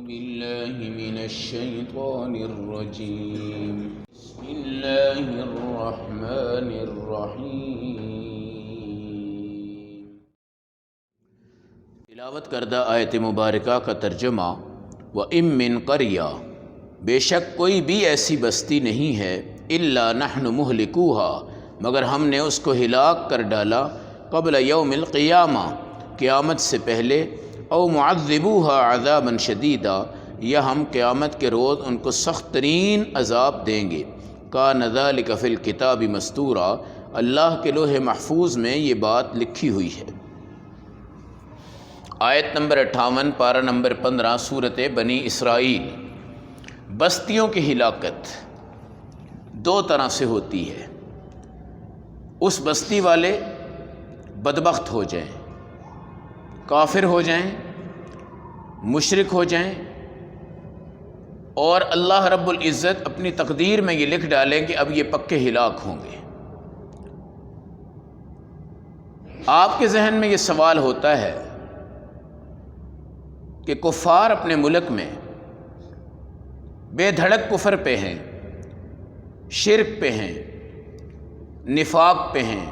بالله من الشيطان الرجيم بسم الله الرحمن الرحيم۔ تلاوت کردہ آیت مبارکہ کا ترجمہ وَإِن مِّن قَرْيَةٍ، بے شک کوئی بھی ایسی بستی نہیں ہے إِلَّا نَحْنُ مُهْلِكُوهَا، مگر ہم نے اس کو ہلاک کر ڈالا قبل یوم القیامہ، قیامت سے پہلے، او معذبوها عذابا شدیدا، یا ہم قیامت کے روز ان کو سخت ترین عذاب دیں گے۔ کان ذلک فی الکتاب مستورا، اللہ کے لوح محفوظ میں یہ بات لکھی ہوئی ہے۔ آیت نمبر 58 پارہ نمبر 15 سورۃ بنی اسرائیل۔ بستیوں کی ہلاکت دو طرح سے ہوتی ہے۔ اس بستی والے بدبخت ہو جائیں، کافر ہو جائیں، مشرک ہو جائیں، اور اللہ رب العزت اپنی تقدیر میں یہ لکھ ڈالیں کہ اب یہ پکے ہلاک ہوں گے۔ آپ کے ذہن میں یہ سوال ہوتا ہے کہ کفار اپنے ملک میں بے دھڑک کفر پہ ہیں، شرک پہ ہیں، نفاق پہ ہیں،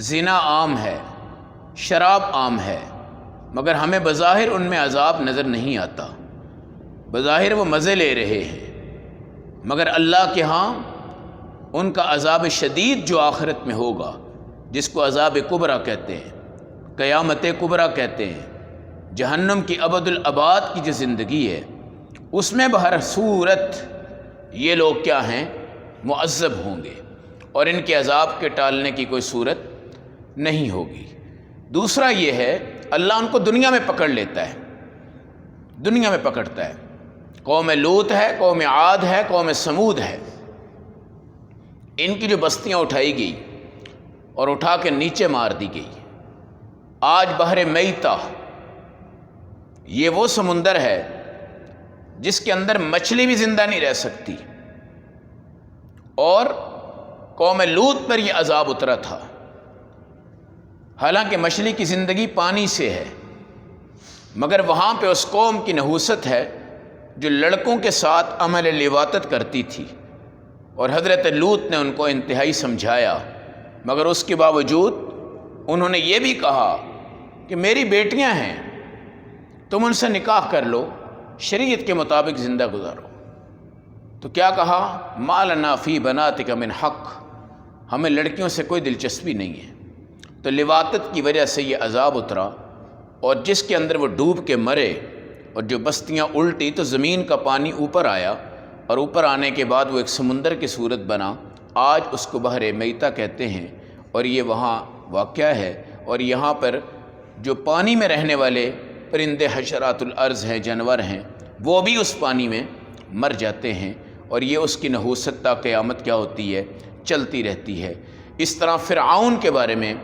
زنا عام ہے، شراب عام ہے، مگر ہمیں بظاہر ان میں عذاب نظر نہیں آتا، بظاہر وہ مزے لے رہے ہیں، مگر اللہ کے ہاں ان کا عذاب شدید جو آخرت میں ہوگا، جس کو عذاب کبریٰ کہتے ہیں، قیامت کبریٰ کہتے ہیں، جہنم کی ابد الاباد کی جو زندگی ہے، اس میں بہر صورت یہ لوگ کیا ہیں، معذب ہوں گے، اور ان کے عذاب کے ٹالنے کی کوئی صورت نہیں ہوگی۔ دوسرا یہ ہے اللہ ان کو دنیا میں پکڑ لیتا ہے، دنیا میں پکڑتا ہے۔ قوم لوط ہے، قوم عاد ہے، قوم سمود ہے، ان کی جو بستیاں اٹھائی گئی اور اٹھا کے نیچے مار دی گئی۔ آج بحر میتہ یہ وہ سمندر ہے جس کے اندر مچھلی بھی زندہ نہیں رہ سکتی، اور قوم لوط پر یہ عذاب اترا تھا۔ حالانکہ مچھلی کی زندگی پانی سے ہے، مگر وہاں پہ اس قوم کی نحوست ہے جو لڑکوں کے ساتھ عمل لواطت کرتی تھی، اور حضرت لوط نے ان کو انتہائی سمجھایا، مگر اس کے باوجود انہوں نے یہ بھی کہا کہ میری بیٹیاں ہیں، تم ان سے نکاح کر لو، شریعت کے مطابق زندہ گزارو۔ تو کیا کہا، ما لنا فی بناتک من حق، ہمیں لڑکیوں سے کوئی دلچسپی نہیں ہے۔ تو لواطت کی وجہ سے یہ عذاب اترا، اور جس کے اندر وہ ڈوب کے مرے، اور جو بستیاں الٹی تو زمین کا پانی اوپر آیا، اور اوپر آنے کے بعد وہ ایک سمندر کی صورت بنا۔ آج اس کو بحر میتہ کہتے ہیں، اور یہ وہاں واقع ہے۔ اور یہاں پر جو پانی میں رہنے والے پرندے حشرات الارض ہیں، جانور ہیں، وہ بھی اس پانی میں مر جاتے ہیں، اور یہ اس کی نحوست تا قیامت کیا ہوتی ہے، چلتی رہتی ہے۔ اس طرح فرعون کے بارے میں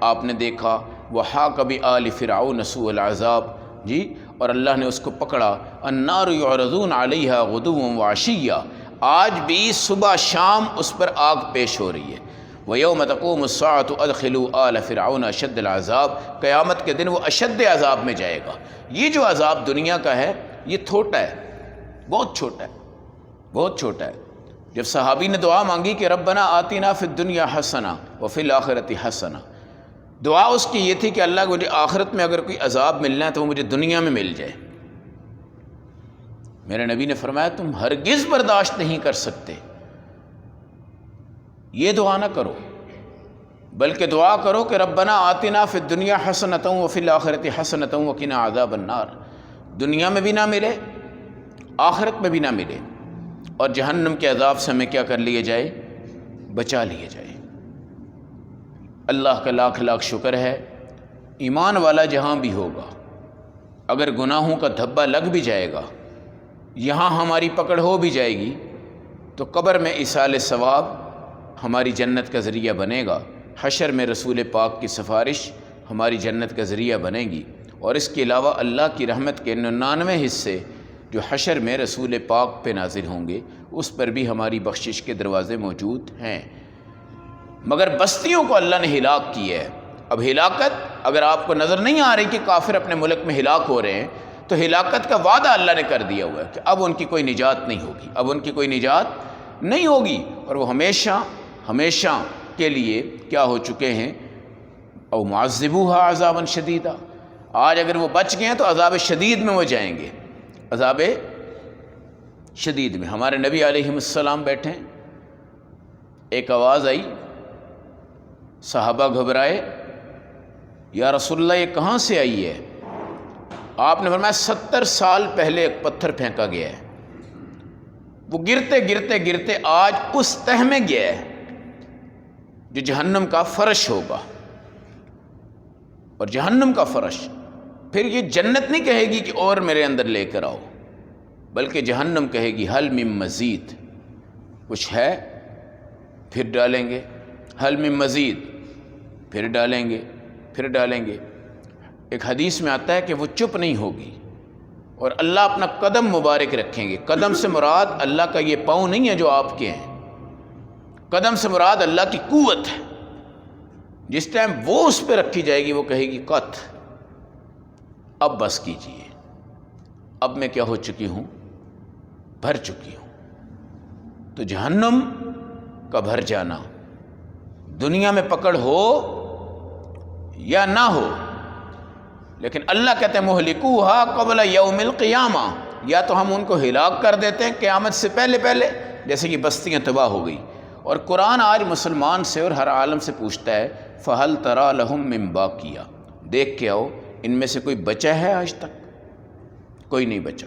آپ نے دیکھا، وَحَاقَ بِآلِ فِرْعَوْنَ سُوءُ الْعَذَابِ، جی، اور اللہ نے اس کو پکڑا۔ النَّارُ يُعْرَضُونَ عَلَيْهَا غُدُوًّا وَعَشِيًّا، آج بھی صبح شام اس پر آگ پیش ہو رہی ہے۔ وَيَوْمَ تَقُومُ السَّاعَةُ أَدْخِلُوا آلَ فِرْعَوْنَ أَشَدَّ الْعَذَابِ، قیامت کے دن وہ اشد عذاب میں جائے گا۔ یہ جو عذاب دنیا کا ہے یہ چھوٹا ہے، بہت چھوٹا ہے، بہت چھوٹا ہے۔ جب صحابی نے دعا مانگی کہ ربنا آتنا فی الدنیا حسنہ وفی الآخرۃ حسنہ، دعا اس کی یہ تھی کہ اللہ مجھے آخرت میں اگر کوئی عذاب ملنا ہے تو وہ مجھے دنیا میں مل جائے۔ میرے نبی نے فرمایا تم ہرگز برداشت نہیں کر سکتے، یہ دعا نہ کرو، بلکہ دعا کرو کہ ربنا آتنا فی الدنیا حسنۃ وفی الآخرۃ حسنۃ وقنا عذاب النار، دنیا میں بھی نہ ملے، آخرت میں بھی نہ ملے، اور جہنم کے عذاب سے ہمیں کیا کر لیا جائے، بچا لیا جائے۔ اللہ کا لاکھ لاکھ شکر ہے، ایمان والا جہاں بھی ہوگا، اگر گناہوں کا دھبا لگ بھی جائے گا، یہاں ہماری پکڑ ہو بھی جائے گی، تو قبر میں ایصال ثواب ہماری جنت کا ذریعہ بنے گا، حشر میں رسول پاک کی سفارش ہماری جنت کا ذریعہ بنے گی، اور اس کے علاوہ اللہ کی رحمت کے 99 حصے جو حشر میں رسول پاک پہ نازل ہوں گے، اس پر بھی ہماری بخشش کے دروازے موجود ہیں۔ مگر بستیوں کو اللہ نے ہلاک کی ہے۔ اب ہلاکت اگر آپ کو نظر نہیں آ رہی کہ کافر اپنے ملک میں ہلاک ہو رہے ہیں، تو ہلاکت کا وعدہ اللہ نے کر دیا ہوا ہے کہ اب ان کی کوئی نجات نہیں ہوگی، اب ان کی کوئی نجات نہیں ہوگی، اور وہ ہمیشہ کے لیے کیا ہو چکے ہیں، او معذبوہا عذابا شدیدا۔ آج اگر وہ بچ گئے ہیں تو عذاب شدید میں وہ جائیں گے، عذاب شدید میں۔ ہمارے نبی علیہ السلام بیٹھے ہیں، ایک آواز آئی، صحابہ گھبرائے، یا رسول اللہ یہ کہاں سے آئی ہے؟ آپ نے فرمایا 70 سال پہلے ایک پتھر پھینکا گیا ہے، وہ گرتے آج اس تہ میں گیا ہے جو جہنم کا فرش ہوگا، اور جہنم کا فرش پھر یہ جنت نہیں کہے گی کہ اور میرے اندر لے کر آؤ، بلکہ جہنم کہے گی حل من مزید، کچھ ہے پھر ڈالیں گے، حل من مزید، پھر ڈالیں گے۔ ایک حدیث میں آتا ہے کہ وہ چپ نہیں ہوگی، اور اللہ اپنا قدم مبارک رکھیں گے۔ قدم سے مراد اللہ کا یہ پاؤں نہیں ہے جو آپ کے ہیں، قدم سے مراد اللہ کی قوت ہے۔ جس ٹائم وہ اس پہ رکھی جائے گی وہ کہے گی قط، اب بس کیجئے، اب میں کیا ہو چکی ہوں، بھر چکی ہوں۔ تو جہنم کا بھر جانا، دنیا میں پکڑ ہو یا نہ ہو، لیکن اللہ کہتے ہیں مہلکوہا قبل یوم القیامہ، یا تو ہم ان کو ہلاک کر دیتے ہیں قیامت سے پہلے جیسے کہ بستیاں تباہ ہو گئی۔ اور قرآن آج مسلمان سے اور ہر عالم سے پوچھتا ہے فَهَلْ تَرَى لَهُم مِّن بَاقِيَةٍ، دیکھ کے آؤ ان میں سے کوئی بچا ہے آج تک؟ کوئی نہیں بچا،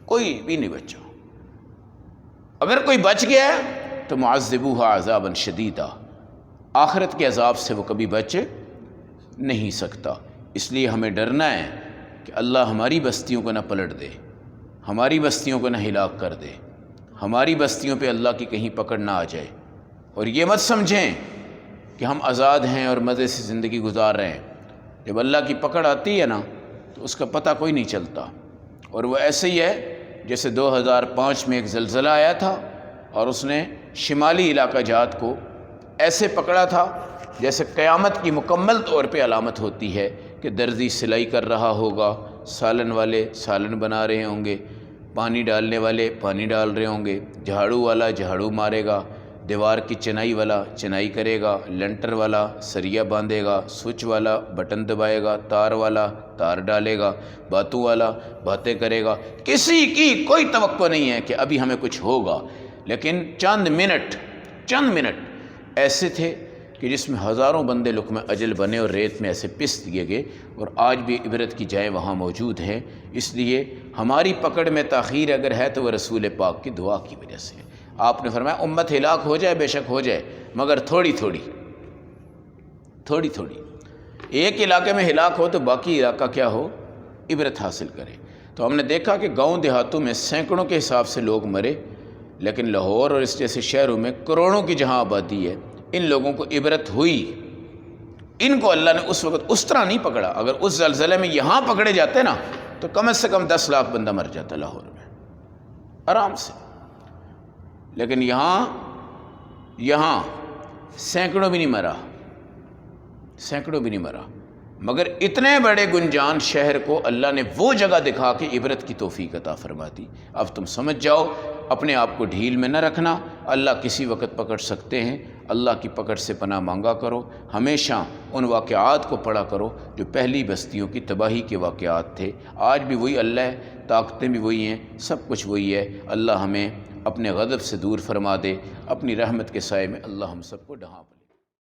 کوئی بھی نہیں بچا۔ اگر کوئی بچ گیا ہے تو معذبوہا عذابا شدیدا، آخرت کے عذاب سے وہ کبھی بچ نہیں سکتا۔ اس لیے ہمیں ڈرنا ہے کہ اللہ ہماری بستیوں کو نہ پلٹ دے، ہماری بستیوں کو نہ ہلاک کر دے، ہماری بستیوں پہ اللہ کی کہیں پکڑ نہ آ جائے۔ اور یہ مت سمجھیں کہ ہم آزاد ہیں اور مزے سے زندگی گزار رہے ہیں، جب اللہ کی پکڑ آتی ہے نا تو اس کا پتہ کوئی نہیں چلتا۔ اور وہ ایسے ہی ہے جیسے 2005 میں ایک زلزلہ آیا تھا اور اس نے شمالی علاقہ جات کو ایسے پکڑا تھا جیسے قیامت کی مکمل طور پہ علامت ہوتی ہے کہ درزی سلائی کر رہا ہوگا، سالن والے سالن بنا رہے ہوں گے، پانی ڈالنے والے پانی ڈال رہے ہوں گے، جھاڑو والا جھاڑو مارے گا، دیوار کی چنائی والا چنائی کرے گا، لنٹر والا سریا باندھے گا، سوئچ والا بٹن دبائے گا، تار والا تار ڈالے گا، باتوں والا باتیں کرے گا۔ کسی کی کوئی توقع نہیں ہے کہ ابھی ہمیں کچھ ہوگا، لیکن چند منٹ ایسے تھے کہ جس میں ہزاروں بندے لقمہ اجل بنے اور ریت میں ایسے پس دیے گئے، اور آج بھی عبرت کی جائیں وہاں موجود ہیں۔ اس لیے ہماری پکڑ میں تاخیر اگر ہے تو وہ رسول پاک کی دعا کی وجہ سے ہے۔ آپ نے فرمایا امت ہلاک ہو جائے بے شک ہو جائے، مگر تھوڑی تھوڑی ایک علاقے میں ہلاک ہو تو باقی علاقہ کیا ہو، عبرت حاصل کرے۔ تو ہم نے دیکھا کہ گاؤں دیہاتوں میں سینکڑوں کے حساب سے لوگ مرے، لیکن لاہور اور اس جیسے شہروں میں کروڑوں کی جہاں آبادی ہے، ان لوگوں کو عبرت ہوئی، ان کو اللہ نے اس وقت اس طرح نہیں پکڑا۔ اگر اس زلزلے میں یہاں پکڑے جاتے نا تو کم سے کم 10 لاکھ بندہ مر جاتا لاہور میں آرام سے، لیکن یہاں سینکڑوں بھی نہیں مرا، مگر اتنے بڑے گنجان شہر کو اللہ نے وہ جگہ دکھا کے عبرت کی توفیق عطا فرما دی۔ اب تم سمجھ جاؤ، اپنے آپ کو ڈھیل میں نہ رکھنا، اللہ کسی وقت پکڑ سکتے ہیں، اللہ کی پکڑ سے پناہ مانگا کرو، ہمیشہ ان واقعات کو پڑھا کرو جو پہلی بستیوں کی تباہی کے واقعات تھے۔ آج بھی وہی اللہ ہے، طاقتیں بھی وہی ہیں، سب کچھ وہی ہے۔ اللہ ہمیں اپنے غضب سے دور فرما دے، اپنی رحمت کے سائے میں اللہ ہم سب کو ڈھانپ لے۔